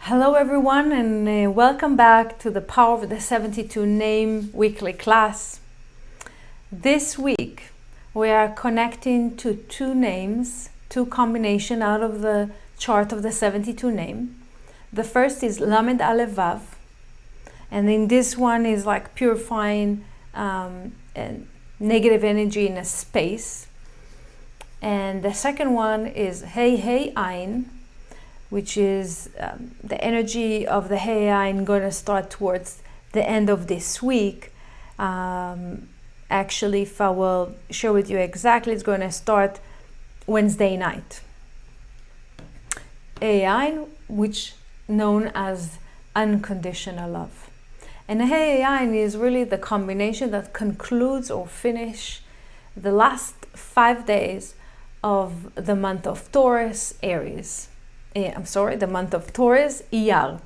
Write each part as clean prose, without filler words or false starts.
Hello everyone, and welcome back to the Power of the 72 Name weekly class. This week we are connecting to two names, two combinations out of the chart of the 72 name. The first is ל.א.ו, and in this one is like purifying and negative energy in a space. And the second one is ה.ה.ע, which is the energy of the ה.ה.ע going to start towards the end of this week. Actually, if I will share with you exactly, it's going to start Wednesday night. ה.ה.ע, which known as unconditional love. And ה.ה.ע is really the combination that concludes or finish the last 5 days of the month of Taurus, Aries. The month of Taurus, ל.א.ו,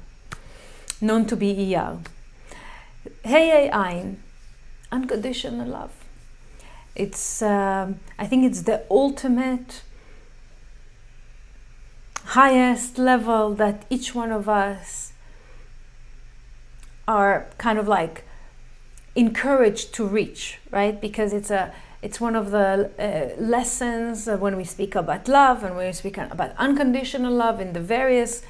known to be ל.א.ו. ה.ה.ע, unconditional love. It's, I think it's the ultimate, highest level that each one of us are kind of like encouraged to reach, right? Because it's one of the lessons when we speak about love and when we speak about unconditional love in the various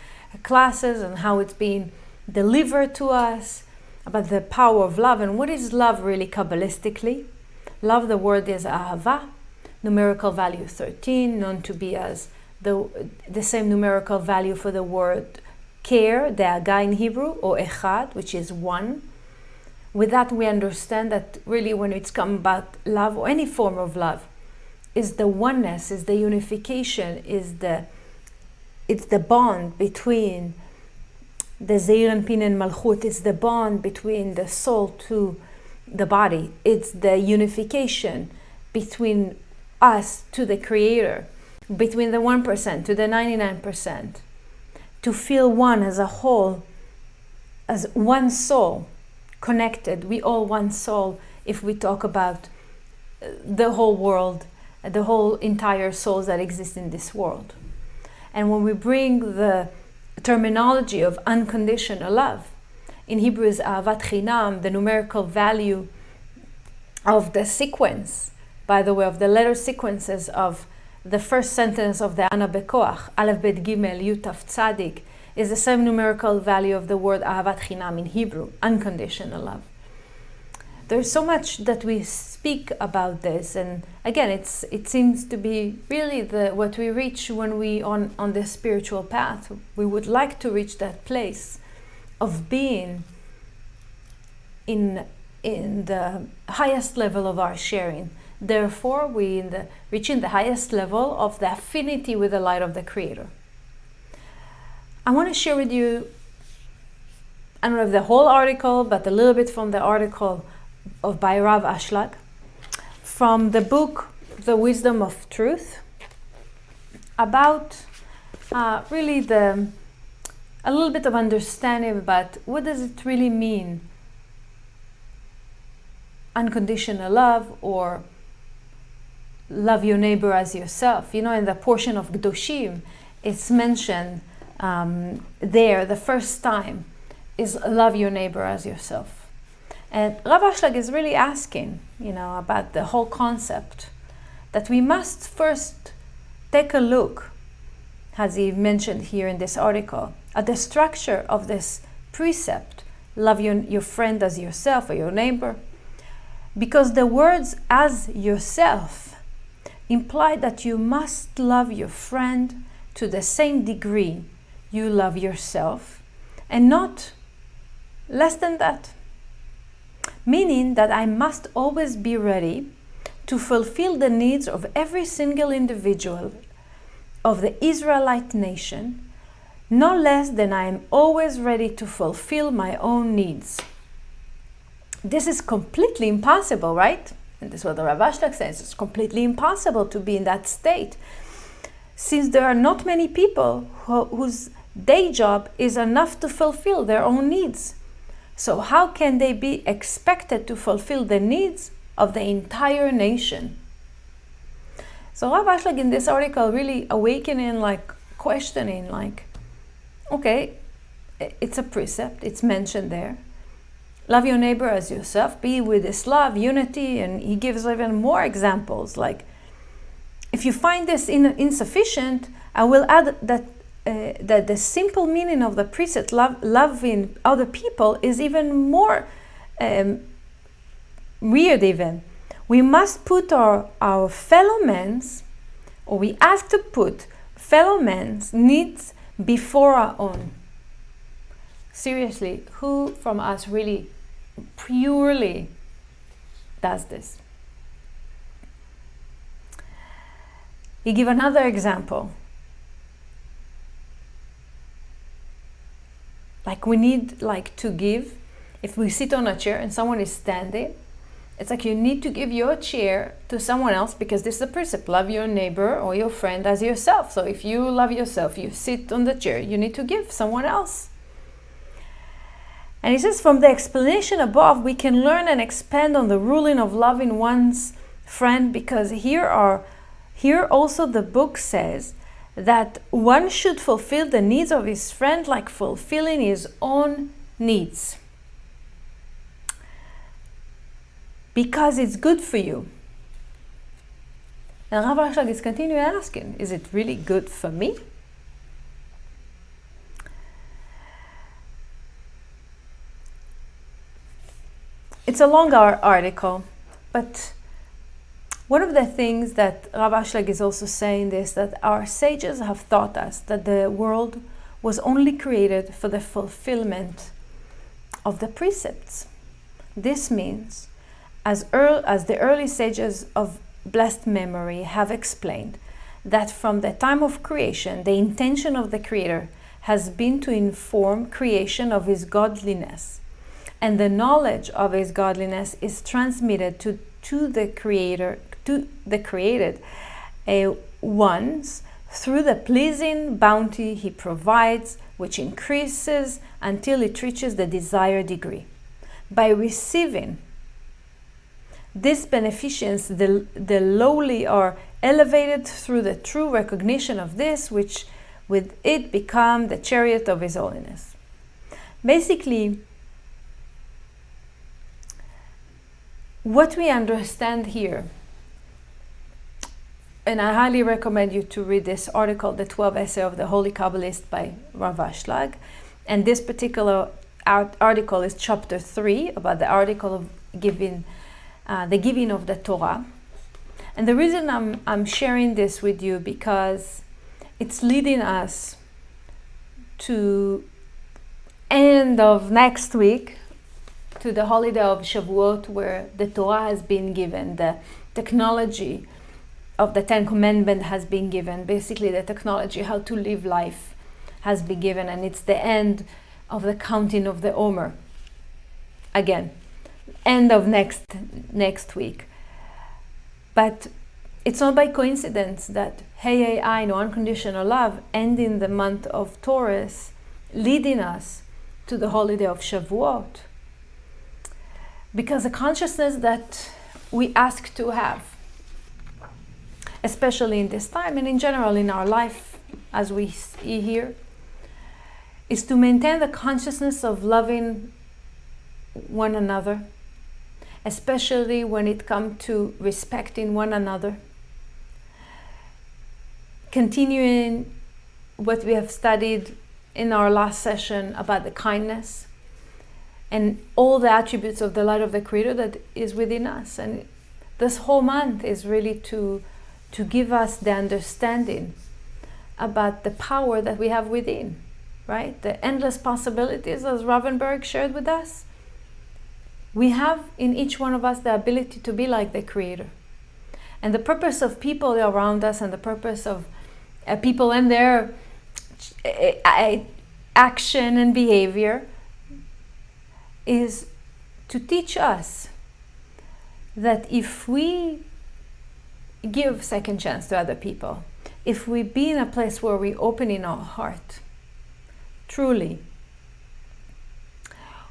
classes and how it's being delivered to us, about the power of love. And what is love really Kabbalistically? Love, the word is ה.ה.ע, numerical value 13, known to be as the same numerical value for the word care, ד.א.ו in Hebrew, or אחד, which is one. With that, we understand that really when it's come about love or any form of love, is the oneness, is the unification, it's the bond between the Zeir and Pin and Malchut. It's the bond between the soul to the body. It's the unification between us to the Creator, between the 1% to the 99%, to feel one as a whole, as one soul. Connected, we all one soul. If we talk about the whole world, the whole entire souls that exist in this world. And when we bring the terminology of unconditional love, in Hebrew is אהבת חינם, the numerical value of the sequence, by the way, of the letter sequences of the first sentence of the Ana Bekoach, Aleph Bet Gimel Yud Tav Tzadik, is the same numerical value of the word אהבת חינם in Hebrew, unconditional love. There's so much that we speak about this, and again, it seems to be really what we reach when we on the spiritual path. We would like to reach that place of being in the highest level of our sharing. Therefore, reaching the highest level of the affinity with the light of the Creator. I want to share with you, I don't know if the whole article, but a little bit from the article by Rav Ashlag, from the book The Wisdom of Truth, about really a little bit of understanding about what does it really mean, unconditional love, or love your neighbor as yourself. You know, in the portion of Kedoshim, it's mentioned there, the first time, is love your neighbor as yourself. And Rav Ashlag is really asking, about the whole concept, that we must first take a look, as he mentioned here in this article, at the structure of this precept, love your friend as yourself or your neighbor, because the words as yourself imply that you must love your friend to the same degree you love yourself, and not less than that. Meaning that I must always be ready to fulfill the needs of every single individual of the Israelite nation, no less than I am always ready to fulfill my own needs. This is completely impossible, right? And this is what the Rav Ashlag says. It's completely impossible to be in that state, since there are not many people whose day job is enough to fulfill their own needs. So how can they be expected to fulfill the needs of the entire nation? So Rav Ashlag in this article really awakening, questioning, okay, it's a precept, it's mentioned there. Love your neighbor as yourself, be with this love, unity, and he gives even more examples. Like, if you find this insufficient, I will add that that the simple meaning of the precept, loving other people, is even more weird even. We must put our fellow men's, or we ask to put fellow men's needs before our own. Seriously, who from us really purely does this? He give another example. Like, we need to give. If we sit on a chair and someone is standing, it's like you need to give your chair to someone else, because this is the precept, love your neighbor or your friend as yourself. So if you love yourself, you sit on the chair, you need to give someone else. And he says, from the explanation above, we can learn and expand on the ruling of loving one's friend, because here also the book says that one should fulfill the needs of his friend like fulfilling his own needs, because it's good for you. And Rav Ashlag is continuing asking, is it really good for me? It's a long article, but one of the things that Rav Ashlag is also saying is that our sages have taught us that the world was only created for the fulfillment of the precepts. This means, as the early sages of blessed memory have explained, that from the time of creation, the intention of the Creator has been to inform creation of His godliness, and the knowledge of His godliness is transmitted to the Creator, to the created ones, through the pleasing bounty He provides, which increases until it reaches the desired degree. By receiving this beneficence, the lowly are elevated through the true recognition of this, which with it become the chariot of His holiness. Basically, what we understand here, and I highly recommend you to read this article, The 12 Essay of the Holy Kabbalist by Rav Ashlag, and this particular article is chapter 3, about the article of giving, the giving of the Torah. And the reason I'm sharing this with you, because it's leading us to end of next week, to the holiday of Shavuot, where the Torah has been given, the technology of the Ten Commandments has been given. Basically, the technology how to live life has been given, and it's the end of the counting of the Omer. Again, end of next week. But it's not by coincidence that ה.ה.ע, Unconditional Love, ending the month of Taurus, leading us to the holiday of Shavuot. Because the consciousness that we ask to have, especially in this time and in general in our life, as we see here, is to maintain the consciousness of loving one another, especially when it comes to respecting one another, continuing what we have studied in our last session about the kindness and all the attributes of the light of the Creator that is within us. And this whole month is really to give us the understanding about the power that we have within, right? The endless possibilities, as Ravenberg shared with us. We have in each one of us the ability to be like the Creator. And the purpose of people around us, and the purpose of people and their action and behavior, is to teach us that if we give second chance to other people, if we be in a place where we open in our heart, truly,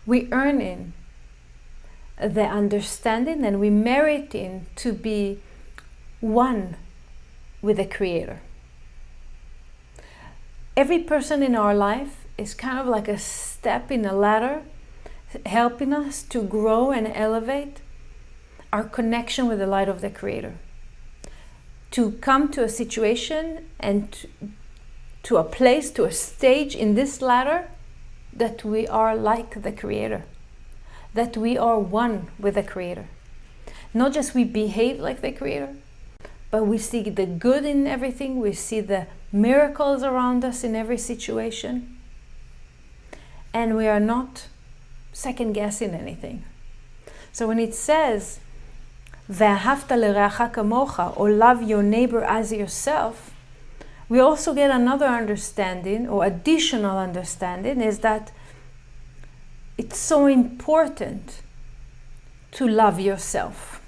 we earn in the understanding, and we merit in to be one with the Creator. Every person in our life is kind of like a step in a ladder, helping us to grow and elevate our connection with the light of the Creator. To come to a situation and to a place, to a stage in this ladder that we are like the Creator, that we are one with the Creator. Not just we behave like the Creator, but we see the good in everything, we see the miracles around us in every situation, and we are not second guessing anything. So when it says, "Ve'ahavta l'reacha kamocha," or love your neighbor as yourself, we also get another understanding, or additional understanding, is that it's so important to love yourself.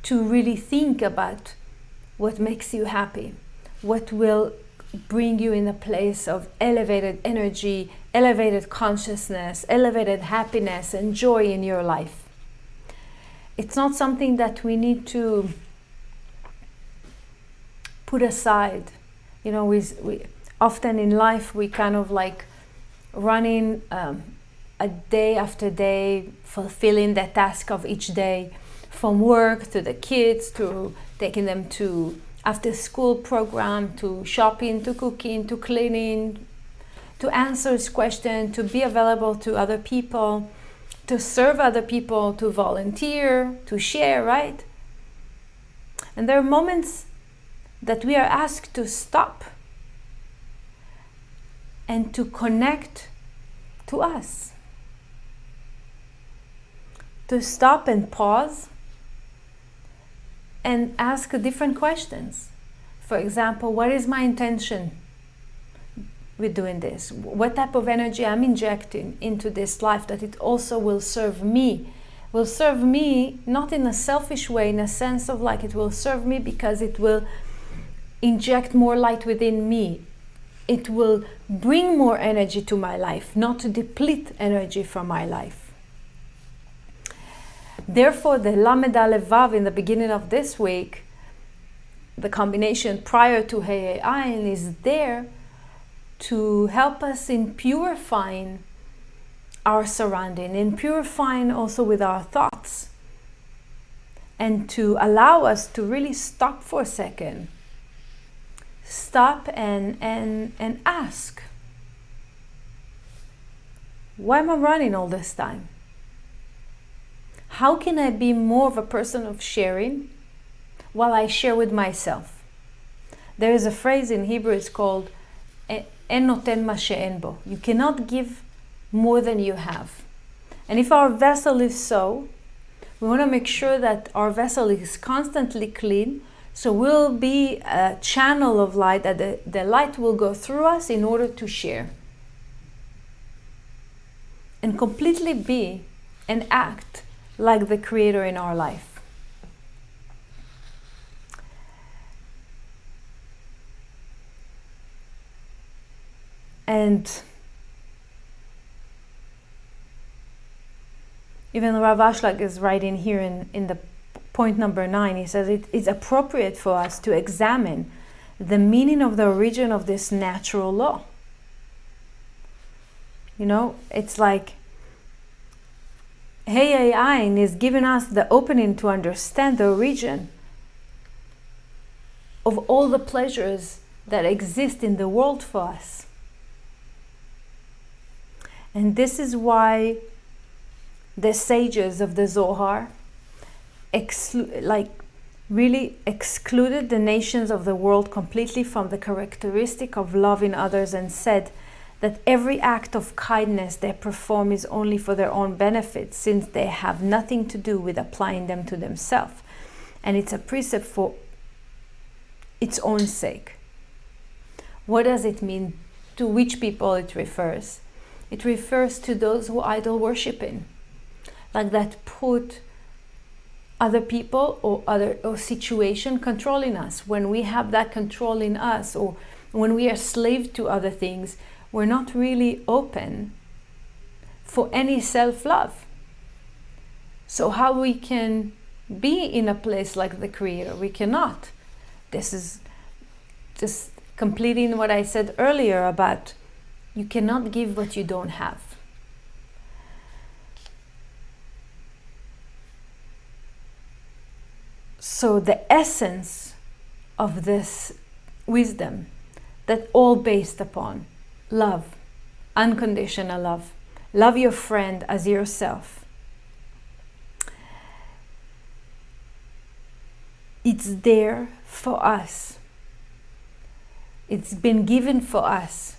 To really think about what makes you happy, what will bring you in a place of elevated energy, elevated consciousness, elevated happiness and joy in your life. It's not something that we need to put aside. You know, we often in life we kind of like running a day after day, fulfilling the task of each day, from work to the kids, to taking them to after school program, to shopping, to cooking, to cleaning, to answer questions, to be available to other people, to serve other people, to volunteer, to share, right? And there are moments that we are asked to stop and to connect to us. To stop and pause and ask different questions. For example, what is my intention with doing this? What type of energy I'm injecting into this life that it also will serve me? Will serve me not in a selfish way, in a sense of like it will serve me because it will inject more light within me. It will bring more energy to my life, not to deplete energy from my life. Therefore, the ל.א.ו in the beginning of this week, the combination prior to ה.ה.ע is there to help us in purifying our surrounding, in purifying also with our thoughts, and to allow us to really stop for a second. Stop and ask, why am I running all this time? How can I be more of a person of sharing while I share with myself? There is a phrase in Hebrew, it's called En noten ma she'en bo. You cannot give more than you have. And if our vessel is so, we want to make sure that our vessel is constantly clean, so we'll be a channel of light, that the light will go through us in order to share. And completely be and act like the Creator in our life. And even Rav Ashlag is writing here in the point number 9, he says it is appropriate for us to examine the meaning of the origin of this natural law. You know, it's like ה.ה.ע is giving us the opening to understand the origin of all the pleasures that exist in the world for us. And this is why the sages of the Zohar really excluded the nations of the world completely from the characteristic of loving others, and said that every act of kindness they perform is only for their own benefit, since they have nothing to do with applying them to themselves, and it's a precept for its own sake. What does it mean? To which people it refers? It refers to those who idol worshiping, like that put other people or situation controlling us. When we have that control in us, or when we are slave to other things, we're not really open for any self-love. So how we can be in a place like the Creator? We cannot. This is just completing what I said earlier about you cannot give what you don't have. So the essence of this wisdom, that all based upon love, unconditional love, love your friend as yourself. It's there for us. It's been given for us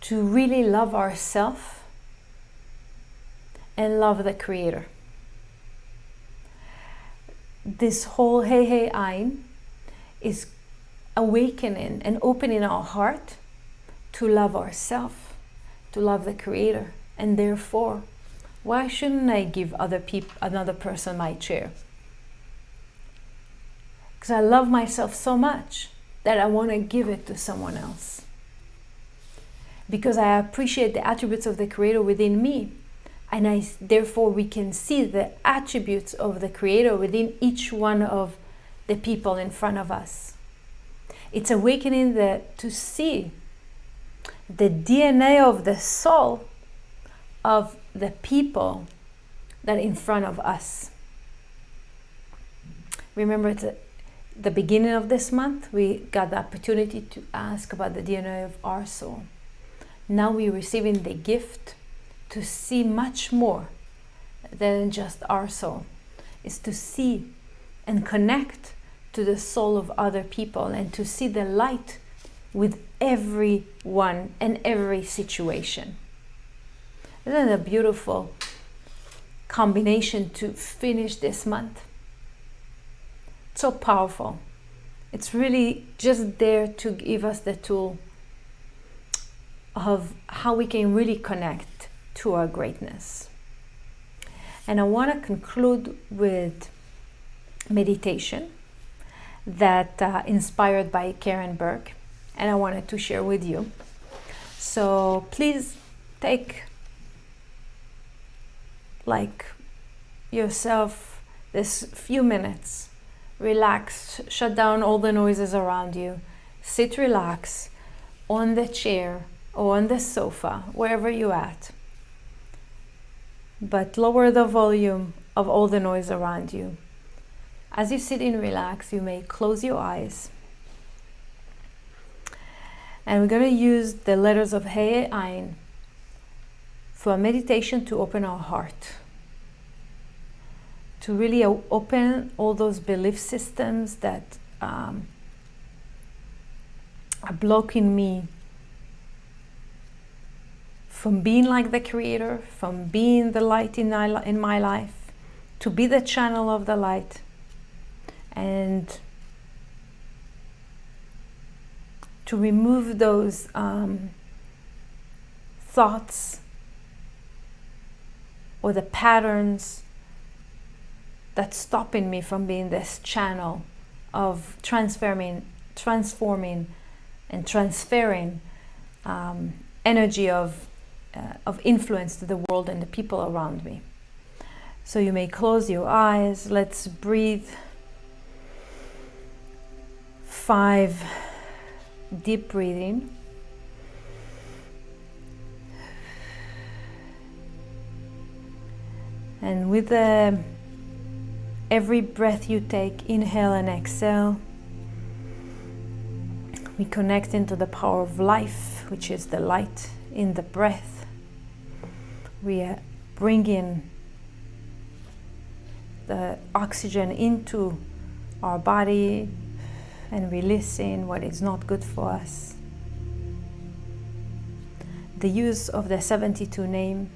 to really love ourselves and love the Creator. This whole ה.ה.ע is awakening and opening our heart to love ourselves, to love the Creator, and therefore, why shouldn't I give another person my chair? Because I love myself so much that I want to give it to someone else. Because I appreciate the attributes of the Creator within me, and therefore we can see the attributes of the Creator within each one of the people in front of us. It's awakening to see the DNA of the soul of the people that are in front of us. Remember, at the beginning of this month, we got the opportunity to ask about the DNA of our soul. Now we're receiving the gift to see much more than just our soul. It's to see and connect to the soul of other people and to see the light with everyone and every situation. Isn't it a beautiful combination to finish this month? So powerful. It's really just there to give us the tool of how we can really connect to our greatness. And I want to conclude with meditation that inspired by Karen Berg, and I wanted to share with you. So please take yourself this few minutes, relax, shut down all the noises around you, sit relax on the chair or on the sofa, wherever you're at, but lower the volume of all the noise around you. As you sit and relax, you may close your eyes. And we're going to use the letters of ה.ה.ע for a meditation to open our heart, to really open all those belief systems that are blocking me from being like the Creator, from being the light in my life, to be the channel of the light, and to remove those thoughts or the patterns that's stopping me from being this channel of transforming and transferring energy of influence to the world and the people around me. So you may close your eyes. Let's breathe 5 deep breathing. And with every breath you take, inhale and exhale, we connect into the power of life, which is the light in the breath. We bring in the oxygen into our body and releasing what is not good for us. The use of the 72 name,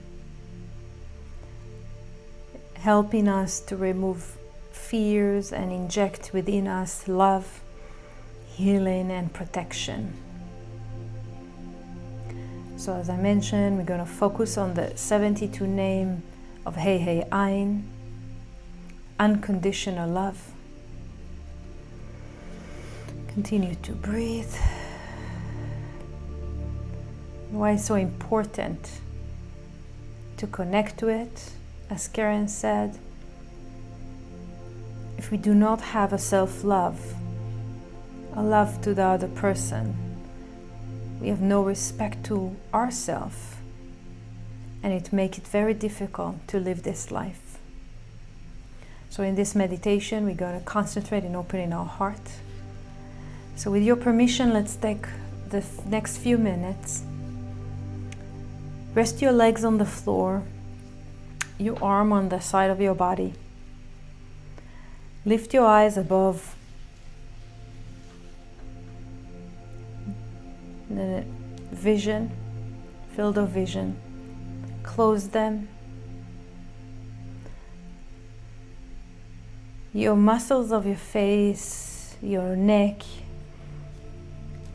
helping us to remove fears and inject within us love, healing, and protection. So as I mentioned, we're going to focus on the 72 name of ה.ה.ע, unconditional love. Continue to breathe. Why it's so important to connect to it, as Karen said. If we do not have a self-love, a love to the other person, we have no respect to ourselves, and it makes it very difficult to live this life. So in this meditation, we're going to concentrate in opening our heart. So with your permission, let's take the next few minutes. Rest your legs on the floor, your arm on the side of your body. Lift your eyes above the vision, field of vision. Close them. Your muscles of your face, your neck,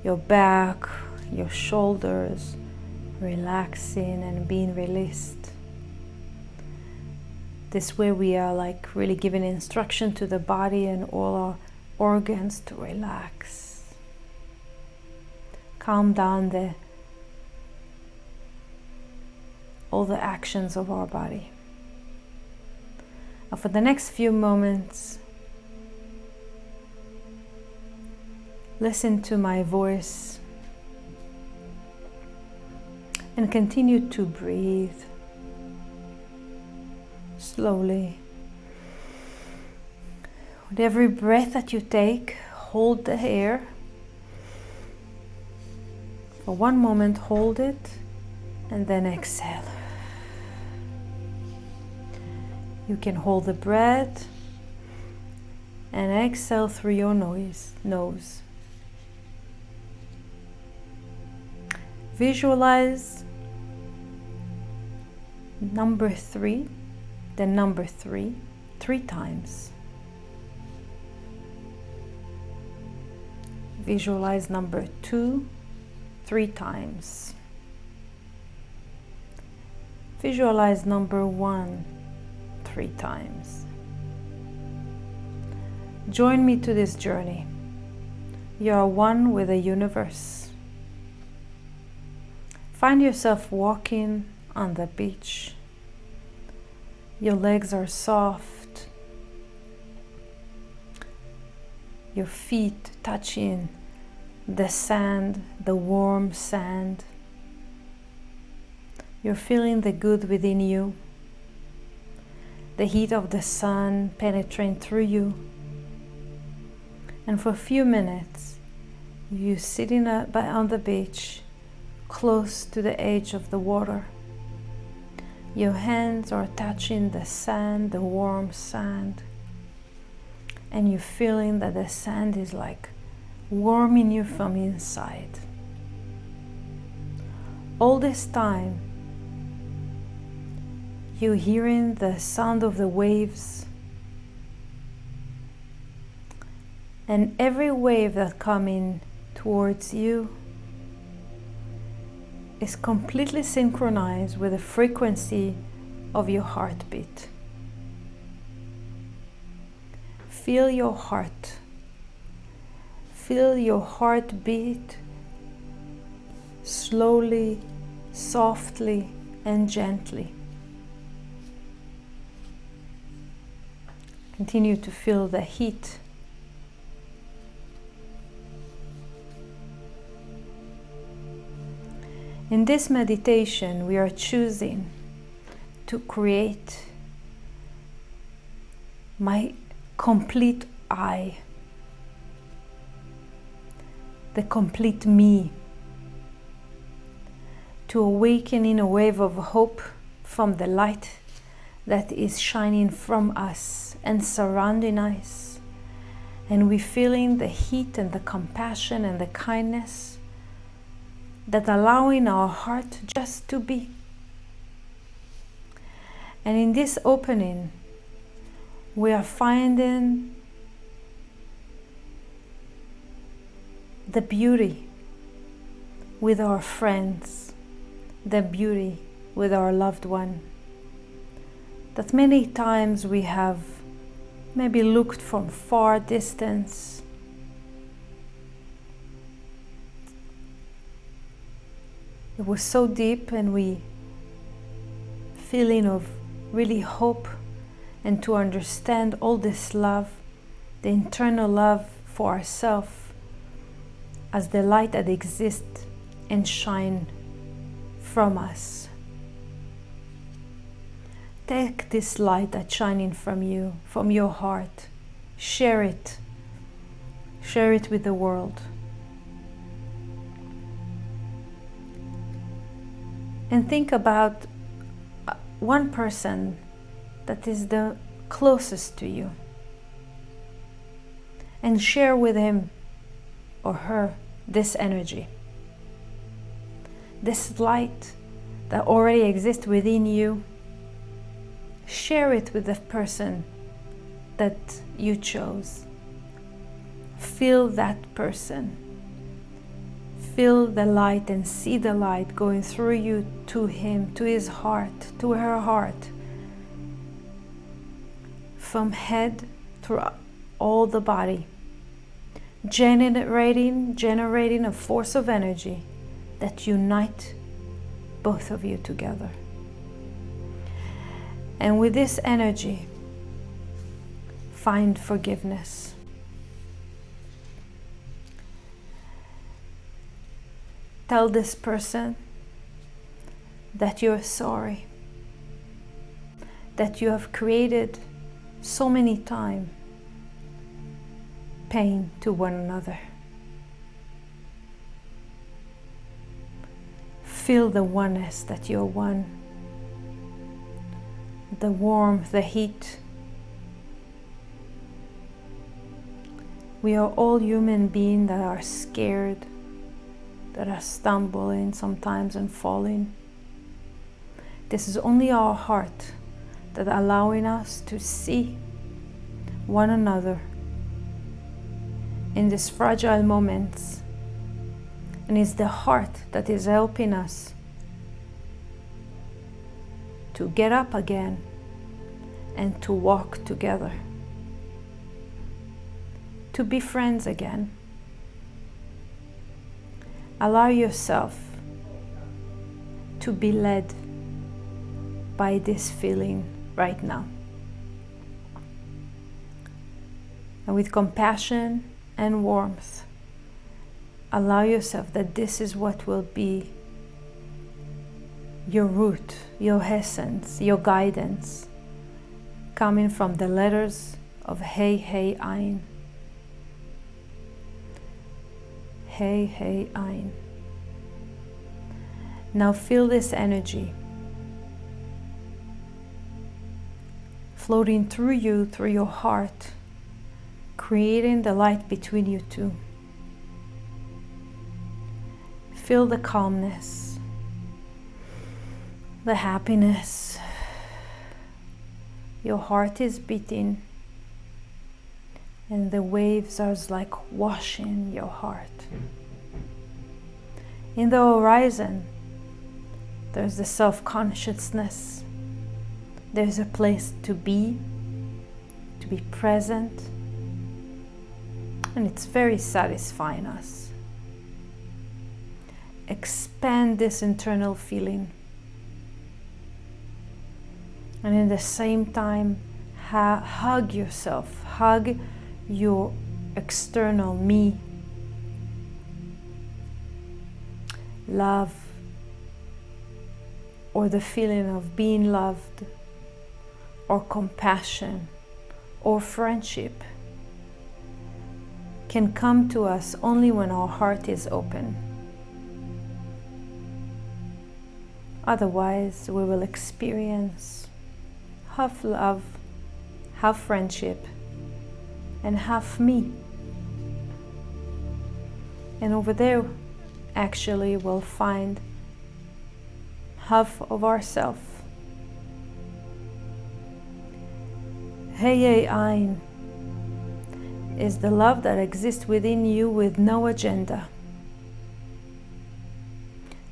your back, your shoulders, relaxing and being released. This way we are like really giving instruction to the body and all our organs to relax. Calm down all the actions of our body. Now for the next few moments, listen to my voice and continue to breathe slowly. With every breath that you take, hold the air. For one moment, hold it and then exhale. You can hold the breath and exhale through your nose. Visualize number 3, then number 3, 3 times. Visualize number 2, 3 times. Visualize number 1, 3 times. Join me to this journey. You are one with the universe. Find yourself walking on the beach. Your legs are soft. Your feet touching the sand, the warm sand. You're feeling the good within you. The heat of the sun penetrating through you. And for a few minutes, you sitting on the beach, close to the edge of the water. Your hands are touching the sand, the warm sand. And you're feeling that the sand is like warming you from inside. All this time, you're hearing the sound of the waves. And every wave that comes in towards you is completely synchronized with the frequency of your heartbeat. Feel your heart. Feel your heartbeat slowly, softly, and gently. Continue to feel the heat. In this meditation, we are choosing to create my complete I, the complete me, to awaken in a wave of hope from the light that is shining from us and surrounding us. And we're feeling the heat and the compassion and the kindness that allowing our heart just to be. And in this opening, we are finding the beauty with our friends, the beauty with our loved one, that many times we have maybe looked from far distance. It was so deep, and we feeling of really hope and to understand all this love, the internal love for ourselves, as the light that exists and shine from us. Take this light that's shining from you, from your heart. Share it. Share it with the world. And think about one person that is the closest to you. And share with him or her this energy. This light that already exists within you. Share it with the person that you chose. Feel that person. Feel the light and see the light going through you to him, to his heart, to her heart. From head through all the body. Generating a force of energy that unite both of you together. And with this energy, find forgiveness. Tell this person that you're sorry, that you have created so many times pain to one another. Feel the oneness that you're one. The warmth, the heat. We are all human beings that are scared, that are stumbling sometimes and falling. This is only our heart that allowing us to see one another in these fragile moments. And it's the heart that is helping us to get up again and to walk together, to be friends again. Allow yourself to be led by this feeling right now. And with compassion and warmth, allow yourself that this is what will be your root, your essence, your guidance, coming from the letters of ה.ה.ע. ה.ה.ע. Now feel this energy floating through you, through your heart, creating the light between you two. Feel the calmness, the happiness. Your heart is beating and the waves are like washing your heart. In the horizon, there's the self-consciousness. There's a place to be present, and it's very satisfying us. Expand this internal feeling, and in the same time, hug yourself, hug your external me. Love, or the feeling of being loved, or compassion, or friendship can come to us only when our heart is open. Otherwise, we will experience half love, half friendship, and half me. And over there, actually, we'll find half of ourselves. ה.ה.ע is the love that exists within you with no agenda.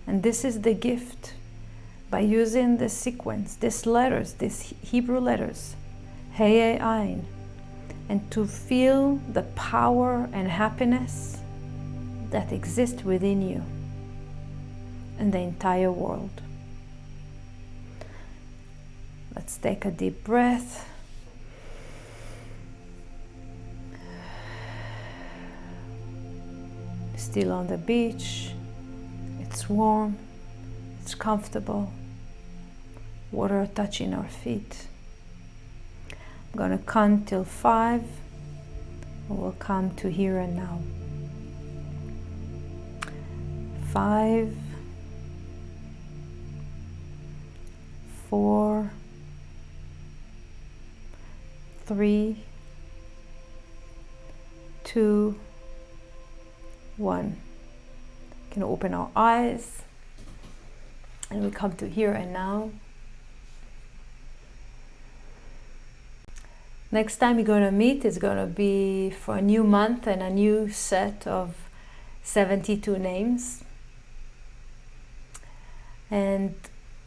And this is the gift by using this sequence, these letters, these Hebrew letters, ה.ה.ע, and to feel the power and happiness that exists within you and the entire world. Let's take a deep breath. still on the beach. It's warm, it's comfortable. Water touching our feet. I'm going to count till 5. We'll come to here and now. 5, 4, 3, 2, 1. We can open our eyes and we come to here and now. Next time you're going to meet is going to be for a new month and a new set of 72 names. And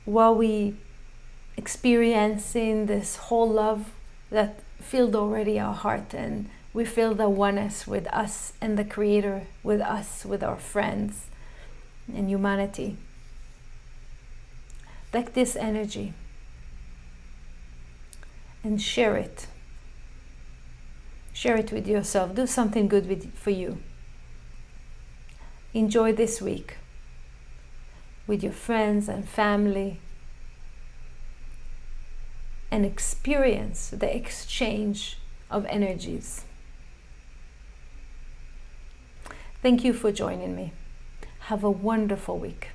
while we experiencing this whole love that filled already our heart, and we feel the oneness with us and the Creator, with us, with our friends and humanity. Take this energy and share it. Share it with yourself. Do something good for you. Enjoy this week with your friends and family and experience the exchange of energies. Thank you for joining me. Have a wonderful week.